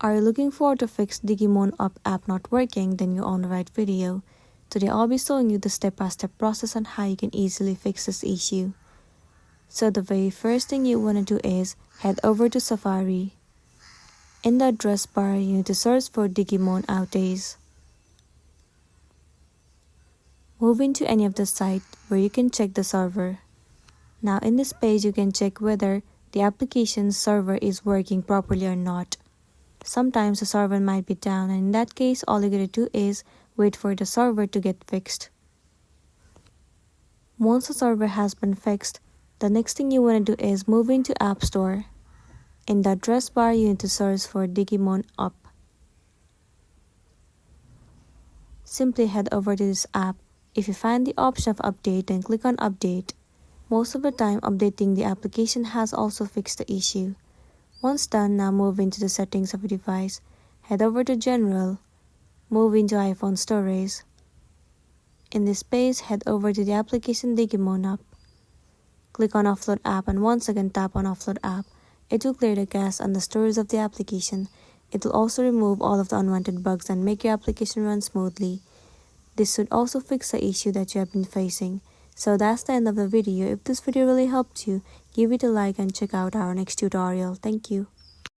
Are you looking for to fix Digimon Up app not working? Then you're on the right video. Today I'll be showing you the step-by-step process on how you can easily fix this issue. So the very first thing you want to do is head over to Safari. In the address bar, you need to search for Digimon outage. Move into any of the site where you can check the server. Now in this page you can check whether the application's server is working properly or not. Sometimes the server might be down, and in that case all you gotta do is wait for the server to get fixed. Once the server has been fixed, the next thing you want to do is move into App Store. In the address bar you need to search for Digimon Up. Simply head over to this app. If you find the option of update, then click on update. Most of the time updating the application has also fixed the issue. Once done, now move into the settings of your device. Head over to General. Move into iPhone storage. In this page, head over to the application Digimon Up. Click on Offload App and once again tap on Offload App. It will clear the cache and the storage of the application. It will also remove all of the unwanted bugs and make your application run smoothly. This should also fix the issue that you have been facing. So that's the end of the video. If this video really helped you, give it a like and check out our next tutorial. Thank you.